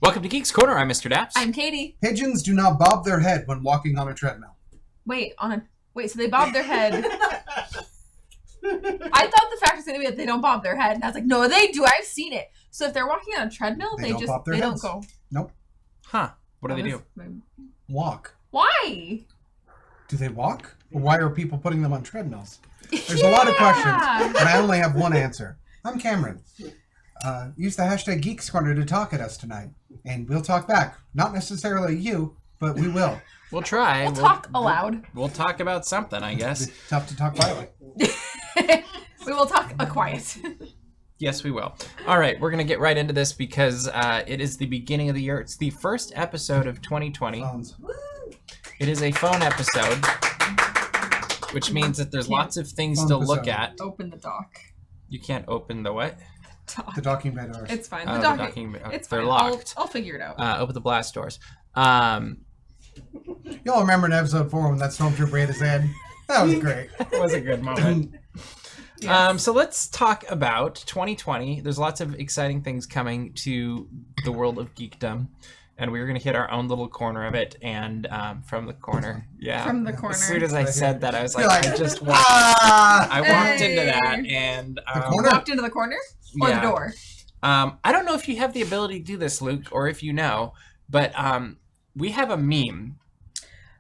Welcome to Geeks Corner. I'm Mr. Daps. I'm Katie. Pigeons do not bob their head when walking on a treadmill. Wait, so they bob their head. I thought the fact was going to be that they don't bob their head, and I was like, no, they do. I've seen it. So if they're walking on a treadmill, they don't go. Nope. Huh. What do they do? Walk. Why? Do they walk? Or why are people putting them on treadmills? There's a lot of questions, and I only have one answer. I'm Cameron. Use the hashtag Geeks Corner to talk at us tonight, and we'll talk back. Not necessarily you, but we will. We'll try. We'll talk aloud. We'll talk about something, I guess. It's tough to talk quietly. We will talk quiet. Yes, we will. All right, we're going to get right into this because it is the beginning of the year. It's the first episode of 2020. Phones. It is a phone episode, which means that there's lots of things to look at. Open the dock. You can't open the what? The docking bay doors. It's fine. Oh, the docking. It's they're fine. locked. I'll figure it out. Open the blast doors. Y'all remember in episode 4 when that stormtrooper hit his head? That was great. It was a good moment. Yes. So let's talk about 2020. There's lots of exciting things coming to the world of geekdom, and we're going to hit our own little corner of it. And from the corner, From the corner. As soon as I said that, I was like, You're like, I just walked. I walked into that, and The corner? Walked into the corner or the door. I don't know if you have the ability to do this, Luke, or if you know, but we have a meme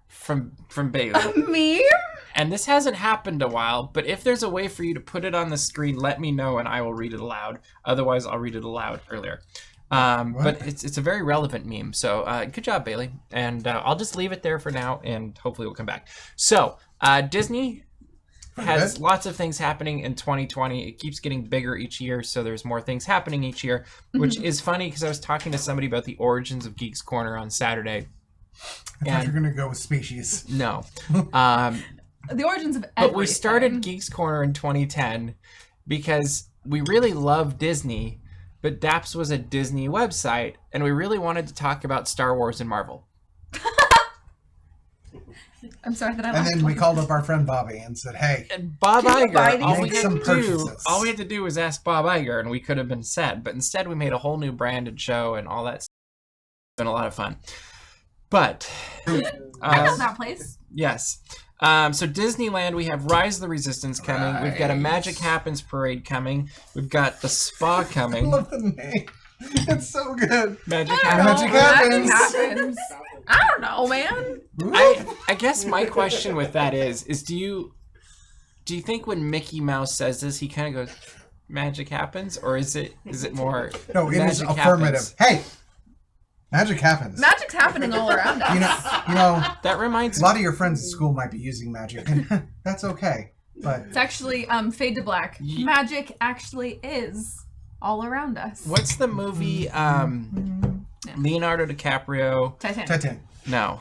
from Bailey. A meme? And this hasn't happened a while, but if there's a way for you to put it on the screen, let me know and I will read it aloud. Otherwise, I'll read it aloud earlier. But it's a very relevant meme, so good job, Bailey. And I'll just leave it there for now, and hopefully we'll come back. So, Disney has lots of things happening in 2020. It keeps getting bigger each year, so there's more things happening each year, which is funny because I was talking to somebody about the origins of Geeks Corner on Saturday. I thought you were going to go with species. No. The origins of everything. But we started Geeks Corner in 2010 because we really love Disney, but DAPS was a Disney website, and we really wanted to talk about Star Wars and Marvel. I'm sorry that I And then we called up our friend Bobby and said, hey. And Bob Can you buy Iger, these? all we had to do was ask Bob Iger, and we could have been set. But instead, we made a whole new branded show and all that stuff. It's been a lot of fun. But I know that place. yes. So Disneyland, we have Rise of the Resistance coming. We've got a Magic Happens parade coming. We've got the spa I coming. love the name. It's so good. Magic Magic Happens. happens. I don't know, man. I guess my question with that is do you think when Mickey Mouse says this, he kind of goes, "Magic happens," or is it more? No, it is Magic affirmative. happens? Hey, magic happens. Magic's happening all around us. You know, That reminds a lot of your friends at school might be using magic, and that's okay. But It's actually fade to black. Magic actually is all around us. What's the movie? Leonardo DiCaprio. Titanic. No.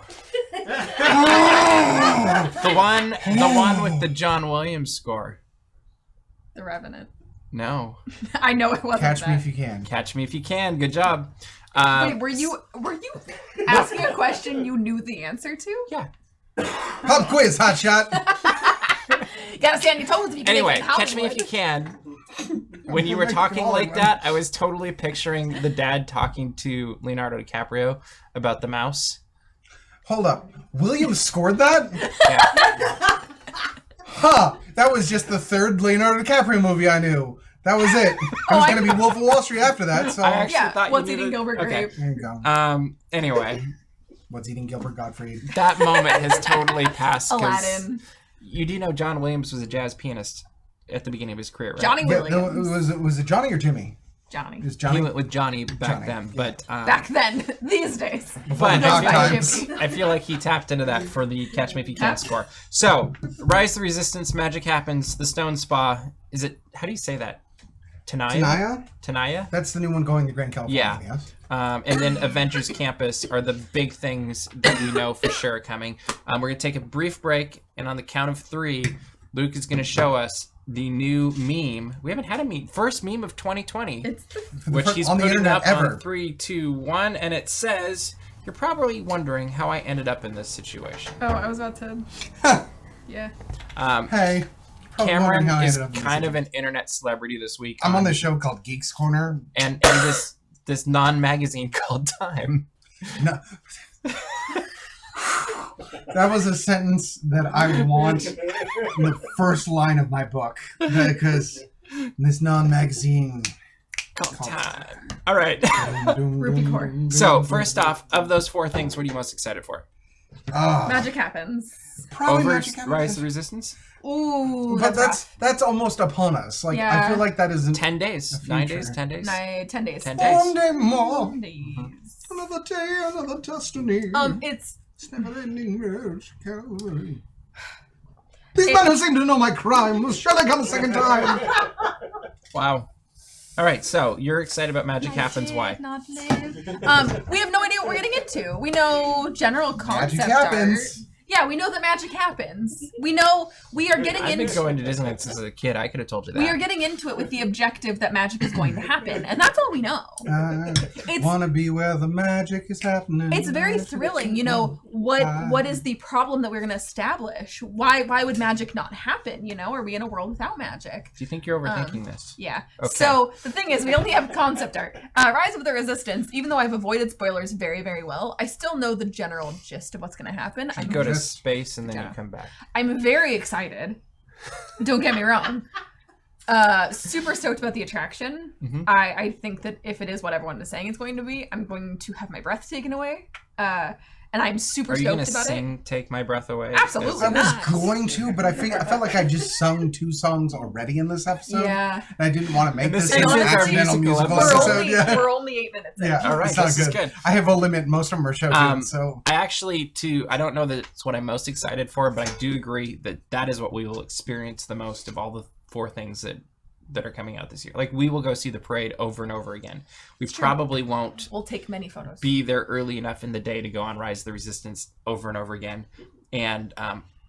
the one with the John Williams score. The Revenant. No. I know it wasn't Catch Me that. If You Can. Catch Me If You Can. Good job. Wait, were you asking a question you knew the answer to? Yeah. Pub quiz, hotshot. You gotta stay on your toes if you can Anyway, make it in Catch Me If You Can. When you were talking like that, I was totally picturing the dad talking to Leonardo DiCaprio about the mouse. Hold up. Williams scored that? Yeah. Huh. That was just the third Leonardo DiCaprio movie I knew. That was it. It was going to be Wolf of Wall Street after that, so... I actually thought What's you Eating needed... Gilbert Okay. Grape? There you go. Anyway, What's Eating Gilbert Gottfried? that moment has totally passed. 'Cause Aladdin. You do know John Williams was a jazz pianist at the beginning of his career, right? Johnny Yeah, Williams. no, was it Johnny or Jimmy? Johnny. It was He Johnny. went with Johnny back Johnny, then, yeah. but Back then. These days. but Dog by times. Jimmy. I feel like he tapped into that for the Catch Me If You Can score. So, Rise of the Resistance, Magic Happens, the Stone Spa. Is it? How do you say that? Tenaya. Tenaya. That's the new one going to Grand California, Yeah. yes? And then Avengers Campus are the big things that we know for sure are coming. We're going to take a brief break, and on the count of 3, Luke is going to show us the new meme. We haven't had a meme. First meme of 2020, It's the which he's on the putting internet up ever. on 3, 2, 1, and it says, "You're probably wondering how I ended up in this situation." Oh, I was about to. Yeah. Hey. Probably wondering Cameron how I is ended up in this kind of situation. an internet celebrity this week. I'm on this show called Geeks Corner. and this this non-magazine called Time. No. That was a sentence that I want in the first line of my book. Because this non-magazine called Time. All right. Rupee core. So, first off, of those 4 things, what are you most excited for? Magic happens. Probably Over Magic happens. Rise of the Resistance? Ooh, but that's that's almost upon us. Like I feel like that isn't 10 days. 9 days, 10 days? 10 days. 10 days. One day more. 10 days. Another day, another destiny. It's never ending. These men who seem to know my crimes, shall I come a second time? Wow. All right, so you're excited about Magic Happens. Why? Not live. We have no idea what we're getting into. We know general concept Magic happens. art. Yeah, we know that magic happens. We know we are getting I've into. been going to Disneyland since I was a kid. I could have told you that. We are getting into it with the objective that magic is going to happen, and that's all we know. I wanna be where the magic is happening. It's very thrilling. You know, what is the problem that we're going to establish? Why would magic not happen? You know, are we in a world without magic? Do you think you're overthinking this? Yeah. Okay. So the thing is, we only have concept art. Rise of the Resistance, even though I've avoided spoilers very, very well, I still know the general gist of what's going to happen. You go to space and then you come back. I'm very excited. Don't get me wrong. Super stoked about the attraction. Mm-hmm. I think that if it is what everyone is saying it's going to be, I'm going to have my breath taken away. And I'm super stoked about it. Are you going to sing Take My Breath Away? Absolutely I was going to, but I felt like I just sung 2 songs already in this episode. Yeah. And I didn't want to make this And an this is our accidental musical musical episode. We're only 8 minutes in. Yeah, All right, it's not this is good. I have a limit. Most of them are show tunes, so. I actually, I don't know that it's what I'm most excited for, but I do agree that is what we will experience the most of all the 4 things that are coming out this year. Like, we will go see the parade over and over again. We probably won't We'll take many photos. be there early enough in the day to go on Rise of the Resistance over and over again. And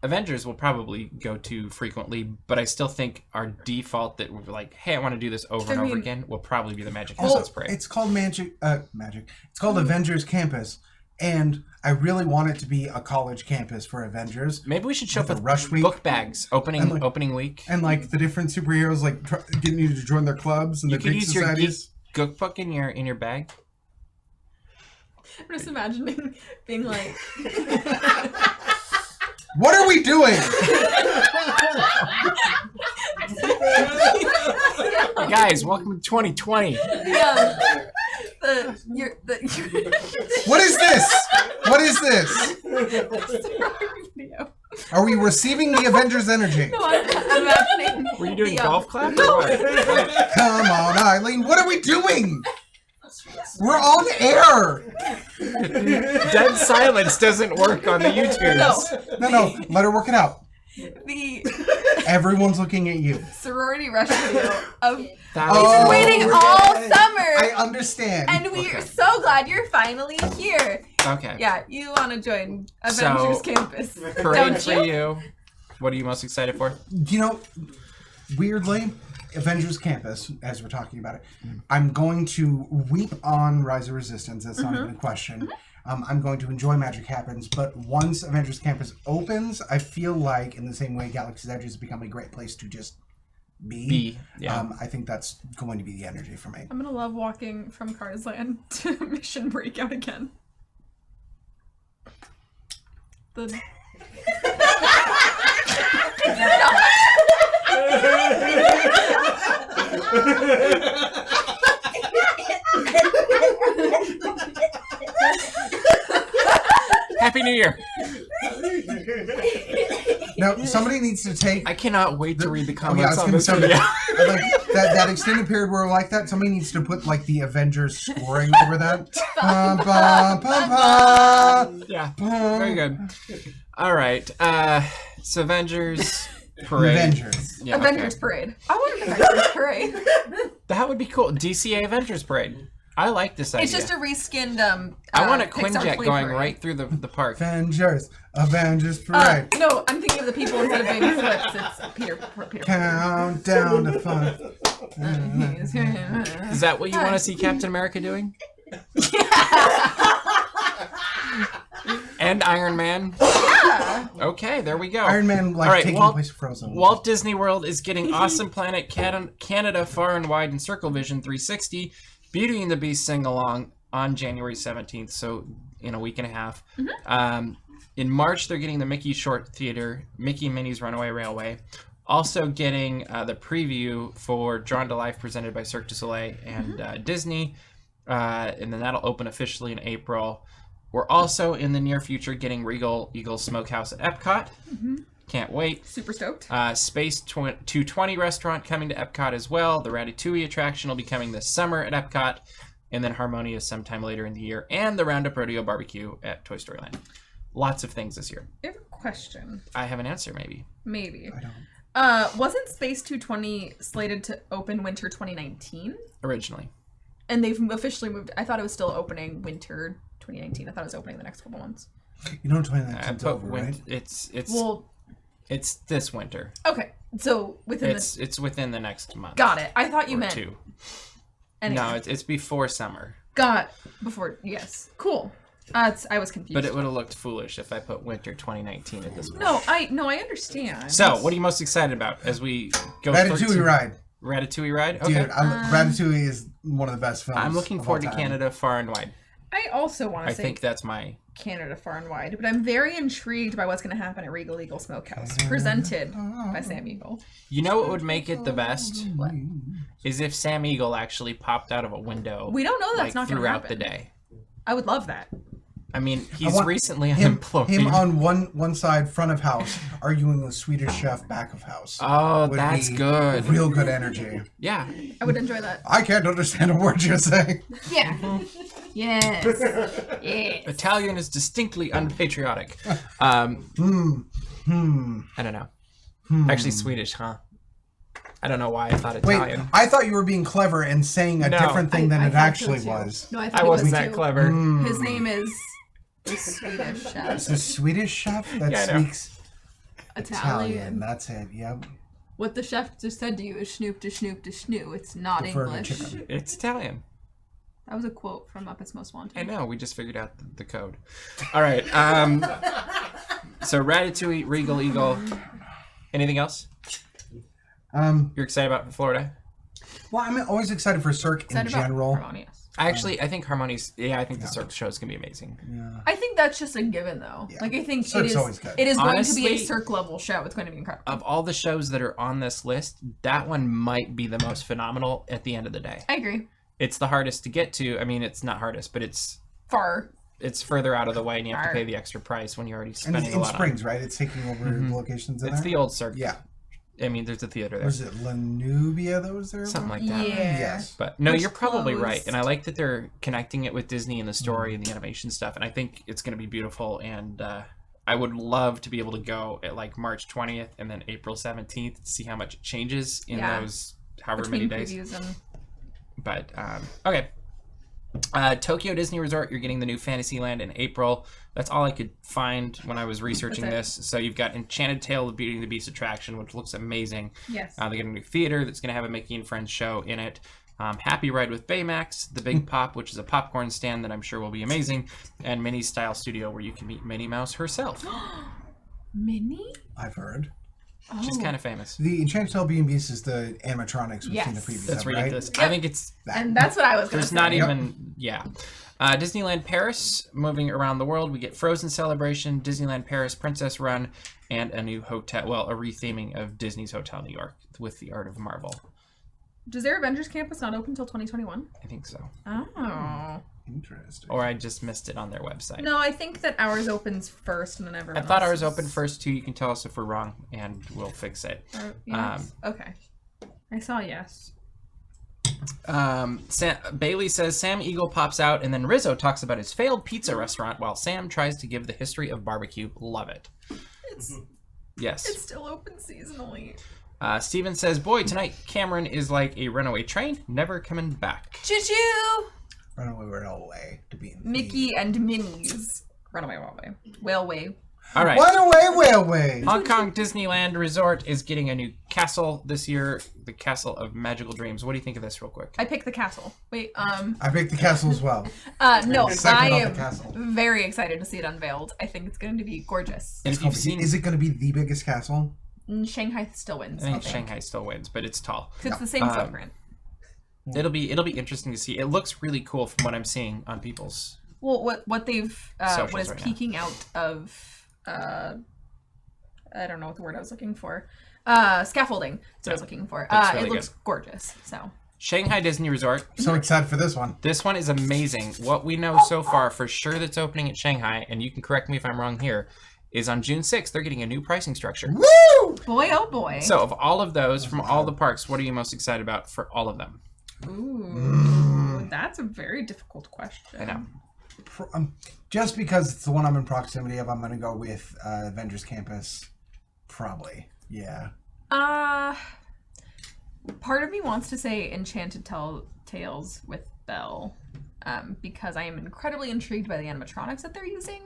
Avengers will probably go to frequently, but I still think our default that we're like, hey, I want to do this over and over again will probably be the Magic Happens Parade. It's called Magic. It's called Avengers Campus. And I really want it to be a college campus for Avengers. Maybe we should show up with Rush Week. book bags opening week. And like the different superheroes like getting you to join their clubs and You their could big use your societies. Geek book in your bag. I'm just imagining being like... What are we doing? Hey guys, welcome to 2020. What is this? What is this? Are we receiving the Avengers energy? No, I'm imagining... Were you doing golf clap or what? Come on, Eileen. What are we doing? We're on air. Dead silence doesn't work on the YouTubes. No. Let her work it out. The Everyone's looking at you. sorority rush video of Oh, waiting all summer. I understand. And we're so glad you're finally here. Okay. Yeah, you want to join Avengers Campus. Parade Don't for you. What are you most excited for? You know, weirdly, Avengers Campus, as we're talking about it, I'm going to weep on Rise of Resistance. That's not even a question. I'm going to enjoy Magic Happens, but once Avengers Campus opens, I feel like, in the same way Galaxy's Edge has become a great place to just be. Yeah. I think that's going to be the energy for me. I'm going to love walking from Cars Land to Mission Breakout again. Happy New Year. Now, somebody needs to take... I cannot wait to read the comments I on was this gonna video. say, like, that extended period where we're like that, somebody needs to put like the Avengers scoring over that. Yeah, very good. All right, so Avengers Parade. Avengers. Yeah, Avengers Parade. I want an Avengers Parade. That would be cool. DCA Avengers Parade. I like this idea. It's just a reskinned I want a Pixar Quinjet Play going Parade. right through the park. Avengers Parade. No, I'm thinking of the people instead of baby flips. It's Peter. Count down to 5. Is that what you want to see Captain America doing? And Iron Man. Yeah. Okay, there we go. Iron Man taking the place of Frozen. Walt Disney World is getting Awesome Planet Canada Far and Wide and Circle Vision 360 Beauty and the Beast sing along on January 17th, so in a week and a half. In March, they're getting the Mickey Short Theater, Mickey and Minnie's Runaway Railway. Also getting the preview for Drawn to Life presented by Cirque du Soleil and Disney. And then that'll open officially in April. We're also in the near future getting Regal Eagle Smokehouse at Epcot. Can't wait. Super stoked. Space 220 restaurant coming to Epcot as well. The Ratatouille attraction will be coming this summer at Epcot. And then Harmonia sometime later in the year. And the Roundup Rodeo Barbecue at Toy Story Land. Lots of things this year. I have a question. I have an answer, maybe. Maybe. I don't. Wasn't Space 220 slated to open winter 2019? Originally. And they've officially moved. I thought it was still opening winter 2019. I thought it was opening the next couple months. You know 2019's over, right? It's this winter. Okay. So it's within the next month. Got it. I thought you meant 2. Anyway. No, it's before summer. Before. Yes. Cool. I was confused. But it would have looked foolish if I put winter 2019 at this point. No, I understand. So, what are you most excited about as we go? Ratatouille ride. Ratatouille ride. Okay. Dude, Ratatouille is one of the best films. I'm looking forward to Canada far and wide. I also want to say. I think that's my Canada far and wide, but I'm very intrigued by what's going to happen at Regal Eagle Smokehouse, presented by Sam Eagle. You know what would make it the best? What? Is if Sam Eagle actually popped out of a window. We don't know that's not going to happen. Throughout the day. I would love that. I mean, he's recently unemployed. Him on one side, front of house, arguing with Swedish Chef, back of house. Oh, that's good. Real good energy. Yeah. I would enjoy that. I can't understand a word you're saying. Yeah. Yes. Yes. Italian is distinctly unpatriotic. I don't know. Actually, Swedish, huh? I don't know why I thought Italian. Wait, I thought you were being clever and saying a different thing than it actually was. No, I wasn't that clever. His name is the Swedish chef. It's a Swedish chef that speaks Italian. That's it. Yep. What the chef just said to you is schnoop to schnoop to schnoo. It's not English. It's Italian. That was a quote from Muppets Most Wanted. I know. We just figured out the code. All right. So Ratatouille, Regal Eagle. Anything else? You're excited about Florida? Well, I'm always excited for Cirque in general. I think Harmonious. Yeah, I think the Cirque show is gonna be amazing. Yeah. I think that's just a given, though. Yeah. Like I think Cirque's it is going to be a Cirque level show. It's going to be incredible. Of all the shows that are on this list, that one might be the most phenomenal at the end of the day. I agree. It's the hardest to get to. I mean, it's not hardest, but it's far. It's further out of the way, and you have to pay the extra price when you're already spending a lot. In Springs, right? It's taking over the locations. It's the old Cirque. Yeah. I mean, there's a theater there. Was it Lanubia that was there? Something like that. Yeah. Yes. But no, you're probably right. And I like that they're connecting it with Disney and the story and the animation stuff. And I think it's going to be beautiful. And I would love to be able to go at like March 20th and then April 17th to see how much it changes in those however many days. But, okay. Tokyo Disney Resort, you're getting the new Fantasyland in April. That's all I could find when I was researching this. So you've got Enchanted Tale of Beauty and the Beast attraction, which looks amazing. Yes. They get a new theater that's going to have a Mickey and Friends show in it. Happy Ride with Baymax, the Big Pop, which is a popcorn stand that I'm sure will be amazing, and Minnie's Style Studio, where you can meet Minnie Mouse herself. Minnie? I've heard. She's kind of famous. The Enchanted Tale of Beauty and the Beast is the animatronics we've seen the previews. That's ridiculous. Right? I think it's... And that's what I was going to say. There's not even... Yeah. Disneyland Paris, moving around the world. We get Frozen Celebration, Disneyland Paris Princess Run, and a new hotel... Well, a retheming of Disney's Hotel New York with the Art of Marvel. Does their Avengers Campus not open until 2021? I think so. Oh. Interesting. Or I just missed it on their website. No, I think that ours opens first and then everyone I thought ours opened first too. You can tell us if we're wrong and we'll fix it. Yes. Okay. I saw yes. Bailey says Sam Eagle pops out and then Rizzo talks about his failed pizza restaurant while Sam tries to give the history of barbecue. Love it. Yes. It's still open seasonally. Steven says, boy, tonight Cameron is like a runaway train, never coming back. Choo-choo! Runaway railway to be Mickey and Minnie's Runaway Railway. Whaleway. All right. Runaway railway. Hong Kong Disneyland Resort is getting a new castle this year, the Castle of Magical Dreams. What do you think of this real quick? I picked the castle. Wait, I picked the castle as well. No, I am very excited to see it unveiled. I think it's going to be gorgeous. And if you've seen... Is it going to be the biggest castle? Shanghai still wins. I think Shanghai still wins, but it's tall. It's the same footprint. It'll be interesting to see. It looks really cool from what I'm seeing on people's. Well, what they've what is right peeking out of I don't know what the word I was looking for. Scaffolding. That's what I was looking for. Really it looks gorgeous. So. Shanghai Disney Resort. So excited for this one. This one is amazing. What we know so far for sure that's opening at Shanghai, and you can correct me if I'm wrong here, is on June 6th, they're getting a new pricing structure. Woo! Boy, oh boy. So of all of those, from all the parks, what are you most excited about for all of them? Ooh, that's a very difficult question. I know. Just because it's the one I'm in proximity of, I'm going to go with Avengers Campus. Probably. Yeah. Part of me wants to say Enchanted Tales with Belle, because I am incredibly intrigued by the animatronics that they're using.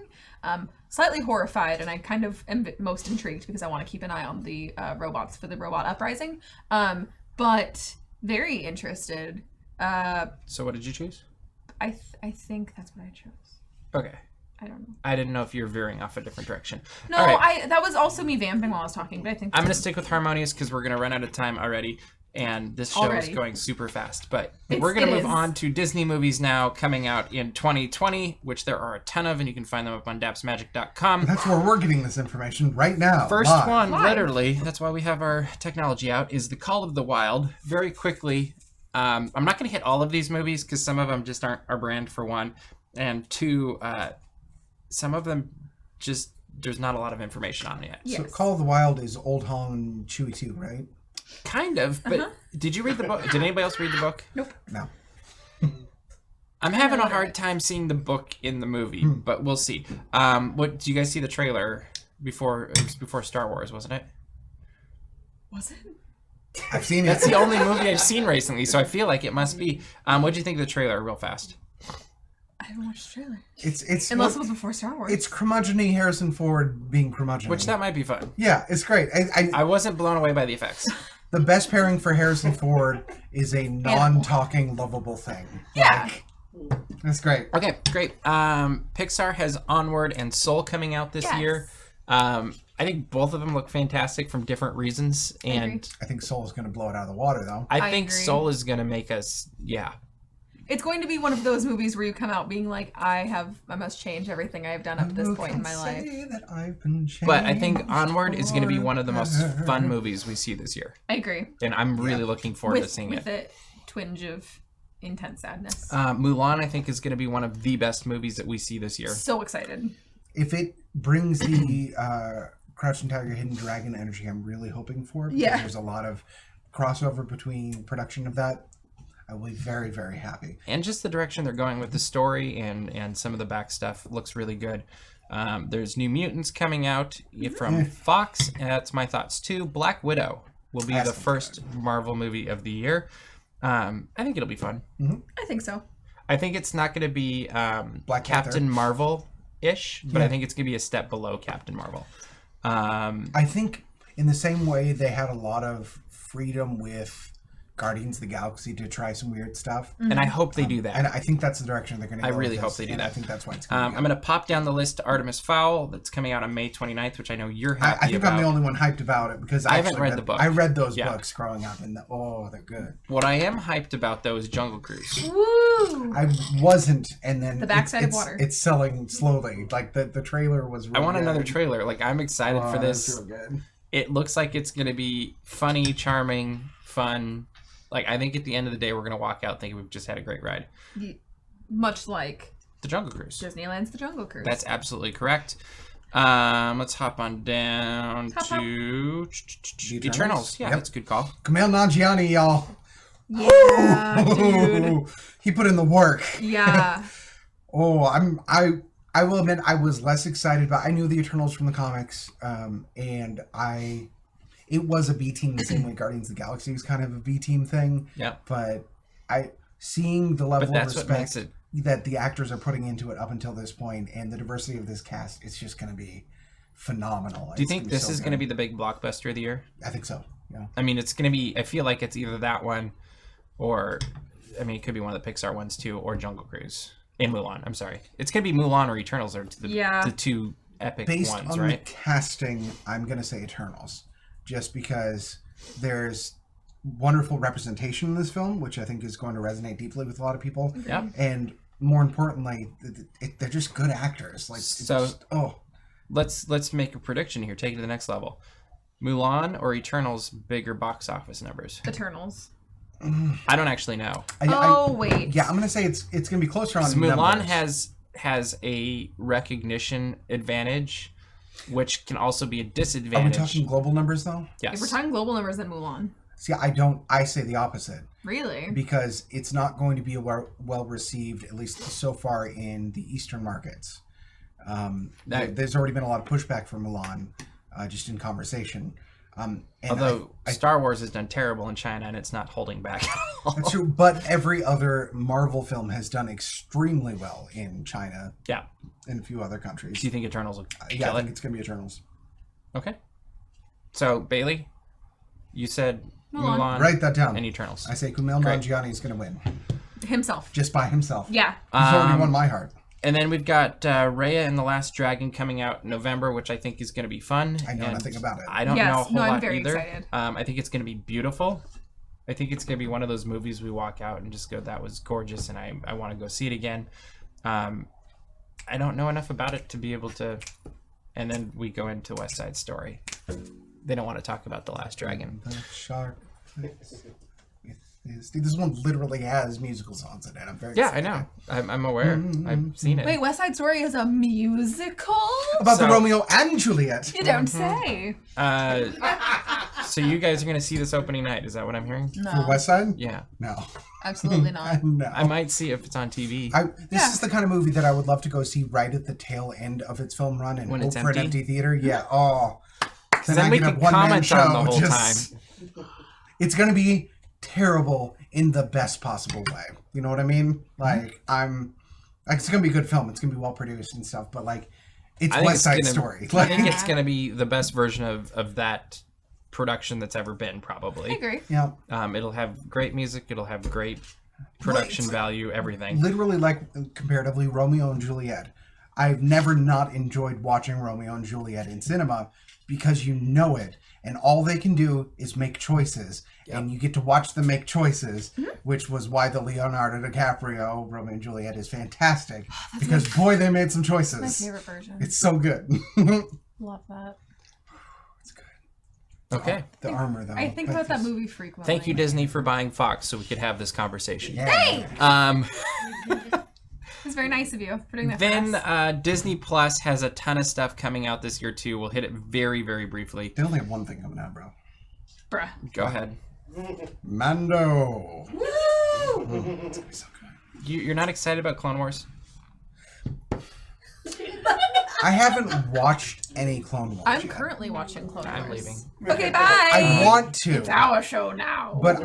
Slightly horrified, and I kind of am most intrigued because I want to keep an eye on the robots for the robot uprising. But very interested. So what did you choose? I think that's what I chose. Okay. I don't know. I didn't know if you were veering off a different direction. No, right. That was also me vamping while I was talking, but I think I'm going to stick with Harmonious because we're going to run out of time already. And this show is going super fast. But we're going to move on to Disney movies now coming out in 2020, which there are a ton of, and you can find them up on dapsmagic.com. That's where we're getting this information right now. First one, literally, that's why we have our technology out, is The Call of the Wild. Very quickly, I'm not going to hit all of these movies because some of them just aren't our brand, for one. And two, some of them just, there's not a lot of information on yet. So Call of the Wild is Old Home Chewie 2, right? Kind of, but did you read the book? Did anybody else read the book? Nope. No. I'm having a hard time seeing the book in the movie, but we'll see. What did you guys see the trailer before? It was before Star Wars, wasn't it? Was it? I've seen it. That's the only movie I've seen recently, so I feel like it must be. What did you think of the trailer, real fast? I haven't watched the trailer. It's unless it was before Star Wars. It's curmudgeon-y Harrison Ford being curmudgeon-y. Which that might be fun. Yeah, it's great. I wasn't blown away by the effects. The best pairing for Harrison Ford is a non-talking, lovable thing. Yeah. That's great. Okay, great. Pixar has Onward and Soul coming out this year. I think both of them look fantastic from different reasons. And I think Soul is going to blow it out of the water, though. I think agree. Soul is going to make us, It's going to be one of those movies where you come out being like, I must change everything I've done up to this point in my life. That I've been but I think Onward is going to be one of the most fun movies we see this year. I agree. And I'm really looking forward to seeing it. With a twinge of intense sadness. Mulan, I think, is going to be one of the best movies that we see this year. So excited. If it brings the Crouching Tiger, Hidden Dragon energy I'm really hoping for, because there's a lot of crossover between production of that, I will be very, very happy. And just the direction they're going with the story and some of the back stuff looks really good. There's New Mutants coming out from Fox. That's my thoughts too. Black Widow will be the first Marvel movie of the year. I think it'll be fun. Mm-hmm. I think so. I think it's not going to be Captain Marvel-ish, but I think it's going to be a step below Captain Marvel. I think in the same way they had a lot of freedom with Guardians of the Galaxy to try some weird stuff. Mm-hmm. And I hope they do that. And I think that's the direction they're going to go. I really hope they do that. I think that's why it's going to I'm going to pop down the list to Artemis Fowl that's coming out on May 29th, which I know you're happy about. I think I'm the only one hyped about it because I haven't read the book. I read those books growing up and they're good. What I am hyped about though is Jungle Cruise. Woo! I wasn't, and then the backside of water. It's selling slowly. Like the trailer was really I want good. another trailer. Like I'm excited for this. It's real good. It looks like it's going to be funny, charming, fun. Like, I think at the end of the day, we're going to walk out thinking we've just had a great ride. Much like The Jungle Cruise. Disneyland's The Jungle Cruise. That's absolutely correct. Let's hop on down to Eternals. Yeah, that's a good call. Kumail Nanjiani, y'all. Yeah, dude. He put in the work. Yeah. I will admit I was less excited, but I knew the Eternals from the comics, and it was a B team the same way Guardians of the Galaxy was kind of a B team thing. Yeah. But seeing the level of respect that the actors are putting into it up until this point and the diversity of this cast, it's just going to be phenomenal. Do you think this is going to be the big blockbuster of the year? I think so. Yeah. I mean, it's going to be. I feel like it's either that one, or I mean, it could be one of the Pixar ones too, or Jungle Cruise and Mulan. I'm sorry, it's going to be Mulan or Eternals are the two epic ones, right? Based on the casting, I'm going to say Eternals. Just because there's wonderful representation in this film, which I think is going to resonate deeply with a lot of people. Yeah. And more importantly, they're just good actors. Like, So- just, oh, Let's make a prediction here. Take it to the next level. Mulan or Eternals bigger box office numbers? Eternals. I don't actually know. Wait. Yeah, I'm gonna say it's gonna be closer on Mulan numbers. has a recognition advantage, which can also be a Are we disadvantage. talking global numbers though? Yes. If we're talking global numbers, then Mulan. See, I say the opposite. Really? Because it's not going to be well received, at least so far in the Eastern markets. There's already been a lot of pushback for Mulan, just in conversation. And Although Star Wars has done terrible in China and it's not holding back at all. that's true, but every other Marvel film has done extremely well in China. Yeah. And a few other countries. Do you think Eternals will Yeah, kill I think it? it's going to be Eternals. Okay. So, Bailey, you said Mulan. Mulan Write that down. and Eternals. I say Kumail Great. Nanjiani is going to win. Himself. Just by himself. Yeah. He's already won my heart. And then we've got Raya and the Last Dragon coming out in November, which I think is going to be fun. I know And nothing about it. I don't know a whole I'm lot very either. excited. I think it's going to be beautiful. I think it's going to be one of those movies we walk out and just go, that was gorgeous, and I want to go see it again. I don't know enough about it to be able to... And then we go into West Side Story. They don't want to talk about The Last Dragon. The shark. This one literally has musical songs in it. I'm very Yeah, excited. I know. I'm aware. I've seen it. Wait, West Side Story is a musical? About the So- Romeo and Juliet. You don't say. So you guys are going to see this opening night. Is that what I'm hearing? For No, West Side? Yeah. No. absolutely not. No. I might see if it's on TV. This is the kind of movie that I would love to go see right at the tail end of its film run and When hope it's for an empty? empty theater. Yeah. Oh. then we can comment on the whole It's going to be terrible in the best possible way. You know what I mean? Like, it's going to be a good film. It's going to be well produced and stuff, but like, it's I think West Side gonna- Story. I think Like, it's going to be the best version of that production that's ever been, I probably. agree. yeah. It'll have great music. It'll have great production it's like- value, everything. Literally, like, comparatively, Romeo and Juliet. I've never not enjoyed watching Romeo and Juliet in cinema because you know it, and all they can do is make choices, and you get to watch them make choices, which was why the Leonardo DiCaprio Romeo and Juliet is fantastic, because boy, they made some choices. My favorite version. It's so good. Love that. It's good. Okay. The armor, though. I think about that movie frequently. Thank you, Disney, for buying Fox so we could have this conversation. Yeah. It's very nice of you for doing that Then for us. Disney Plus has a ton of stuff coming out this year, too. We'll hit it very, very briefly. They only have one thing coming out, bro. Bruh. Go ahead. Mando. Woo! It's gonna be so good. You're not excited about Clone Wars? I haven't watched any Clone Wars I'm yet. currently watching Clone Wars. I'm leaving. Okay, bye. I want to, It's our show now. but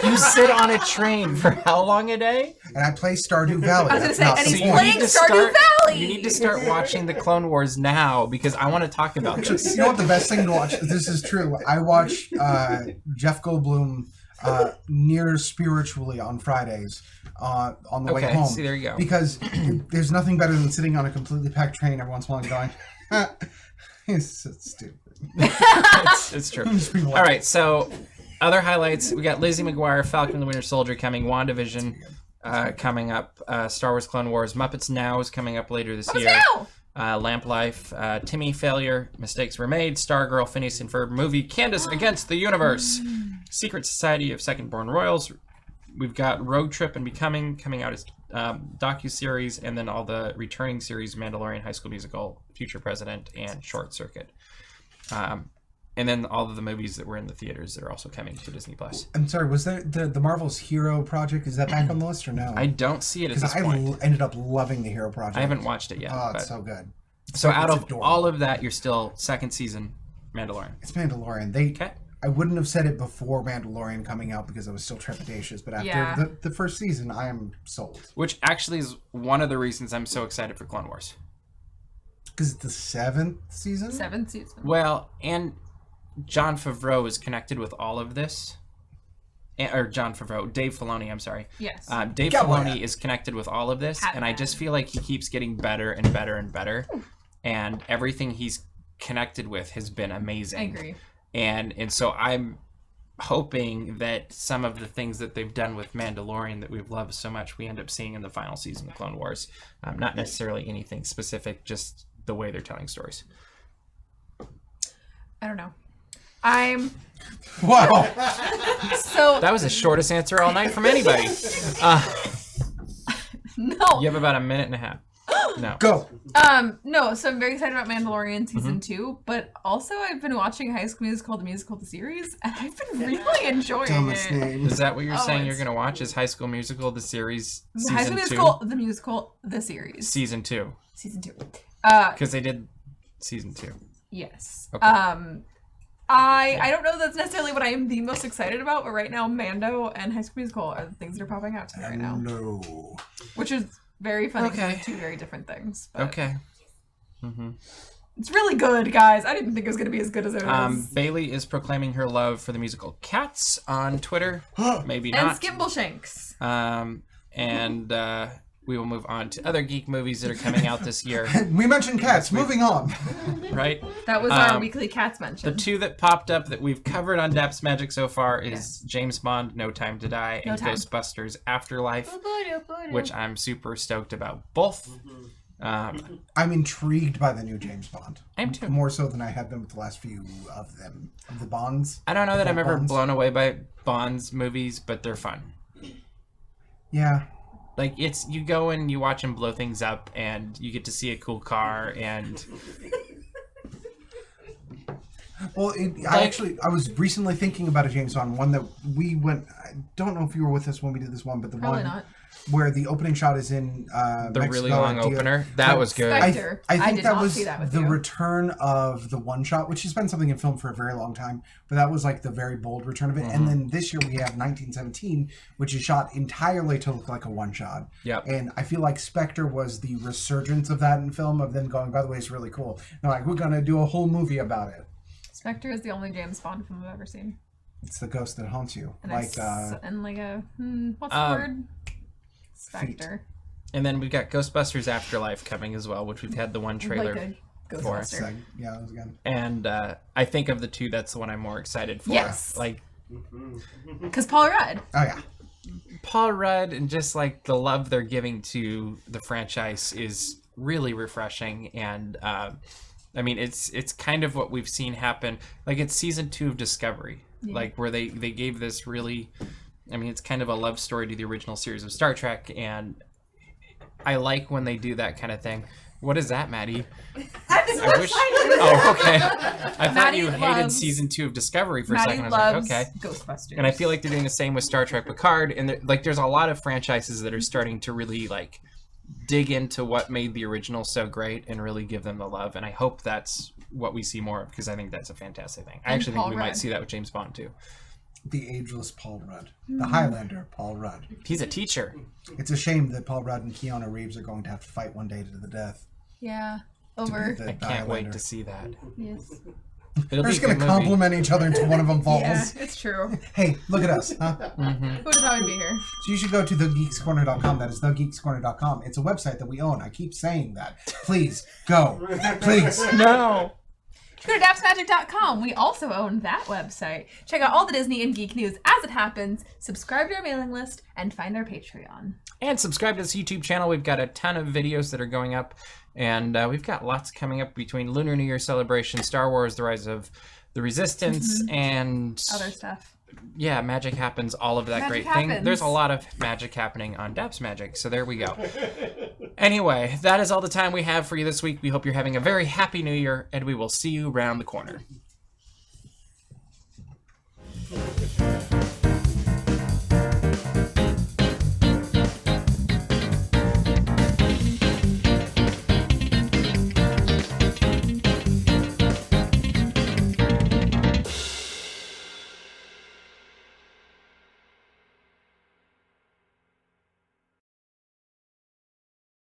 You sit on a train for how long a day? and I play Stardew Valley. I was gonna That's say, not and the he's point. playing Stardew Valley! You need to start watching the Clone Wars now because I want to talk about this. You know what the best thing to watch? This is true. I watch Jeff Goldblum near spiritually on Fridays on the way Okay, home. see, there you go. Because there's nothing better than sitting on a completely packed train every once in a while and going, it's so stupid. It's true. All right, so other highlights. We got Lizzie McGuire, Falcon and the Winter Soldier coming, WandaVision coming up, Star Wars Clone Wars, Muppets Now is coming up later this year. Lamp Life, Timmy Failure, Mistakes Were Made, Stargirl, Phineas and Ferb movie, Candace Against the Universe, Secret Society of Second Born Royals. We've got Road Trip and Becoming coming out as docuseries, and then all the returning series, Mandalorian, High School Musical, Future President, and Short Circuit. And then all of the movies that were in the theaters that are also coming to Disney+. I'm sorry, was there the Marvel's Hero Project? Is that back on the list or no? I don't see it at Because this point. ended up loving the Hero Project. I haven't watched it yet. Oh, but... it's so good. So out it's of adorable. all of that, you're still second season Mandalorian. It's Mandalorian. Okay. I wouldn't have said it before Mandalorian coming out because I was still trepidatious, but after Yeah. the first season, I am sold. Which actually is one of the reasons I'm so excited for Clone Wars. Because it's the 7th season? 7th season. Well, and Jon Favreau is connected with all of this. Or Jon Favreau, Dave Filoni, I'm sorry. Yes. Dave Yeah, Filoni well, is connected with all of this, Hat and I man. just feel like he keeps getting better and better and better. And everything he's connected with has been amazing. I agree. And so I'm hoping that some of the things that they've done with Mandalorian that we've loved so much, we end up seeing in the final season of Clone Wars. Not necessarily anything specific, just the way they're telling stories. I don't know. Wow. So That was the shortest answer all night from anybody. no. You have about a minute and a half. No. Go. No, so I'm very excited about Mandalorian season 2, but also I've been watching High School Musical, the musical, the series, and I've been really enjoying Dumbest it. name. Is that what you're saying you're it's- going to watch? Is High School Musical, the series, High season School 2? Musical, the musical, the series. Season 2. Season 2. Because they did season 2. Yes. Okay. I don't know that's necessarily what I am the most excited about, but right now Mando and High School Musical are the things that are popping out to me right now. No. Which is very funny because Okay. they're two very different things. But Okay. Mm-hmm. it's really good, guys. I didn't think it was going to be as good as it was. Bailey is proclaiming her love for the musical Cats on Twitter. Maybe And not. Skimbleshanks. And we will move on to other geek movies that are coming out this year, We mentioned cats. Moving on. right? That was our weekly Cats mention. The two that popped up that we've covered on DAPS Magic so far is James Bond, No Time to Die, No and Time. Ghostbusters Afterlife, which I'm super stoked about both. I'm intrigued by the new James Bond. I am too. More so than I have been with the last few of them. Of the Bonds. I don't know that I'm ever Bonds. blown away by Bond's movies, but they're fun. Yeah. Like, it's, you go and you watch him blow things up, and you get to see a cool car, and Well, I was recently thinking about a James Bond one that we went. I don't know if you were with us when we did this one, but the Probably one not. where the opening shot is in the Mexico really long at Dia- opener. That was good. Spectre. I think did that not was see that with the you. return of the one shot, which has been something in film for a very long time, but that was like the very bold return of it. And then this year we have 1917, which is shot entirely to look like a one shot. Yep. And I feel like Spectre was the resurgence of that in film, of them going, by the way, it's really cool. They're like, we're going to do a whole movie about it. Spectre is the only James Bond film I've ever seen. It's the ghost that haunts you. And Like, what's the word? Spectre. And then we've got Ghostbusters Afterlife coming as well, which we've had the one trailer. Like a for. Ghostbuster. yeah, that was good. And I think of the two, that's the one I'm more excited for. Yes. Like, Because Paul Rudd. Oh, yeah. Paul Rudd and just like the love they're giving to the franchise is really refreshing. And I mean, it's kind of what we've seen happen. Like, it's season 2 of Discovery, like where they gave this really, I mean, it's kind of a love story to the original series of Star Trek. And I like when they do that kind of thing. What is that, Maddie? I wish. Oh, okay. I thought Maddie you hated loves- season 2 of Discovery for a Maddie second. I was loves like, okay. Ghostbusters. And I feel like they're doing the same with Star Trek Picard. And like, there's a lot of franchises that are starting to really like dig into what made the original so great and really give them the love. And I hope that's what we see more of, because I think that's a fantastic thing. I And actually think Paul we might Rudd. see that with James Bond too. The ageless Paul Rudd. The Highlander, Paul Rudd. He's a teacher. It's a shame that Paul Rudd and Keanu Reeves are going to have to fight one day to the death. Yeah. to Over. be the I can't wait Highlander. to see that. Yes. It'll They're be just a going good to movie. compliment each other until one of them falls. Yeah, it's true. Hey, look at us. Huh? Who would probably be here? So you should go to thegeekscorner.com. That is thegeekscorner.com. It's a website that we own. I keep saying that. Please, go. Please. No. Go to dapsmagic.com. We also own that website. Check out all the Disney and geek news as it happens, subscribe to our mailing list, and find our Patreon. And subscribe to this YouTube channel. We've got a ton of videos that are going up. And we've got lots coming up between Lunar New Year celebration, Star Wars, The Rise of the Resistance, and Other stuff. yeah, magic happens, all of that Magic great happens. thing. There's a lot of magic happening on DAPS Magic, so there we go. Anyway, that is all the time we have for you this week. We hope you're having a very happy new year, and we will see you around the corner.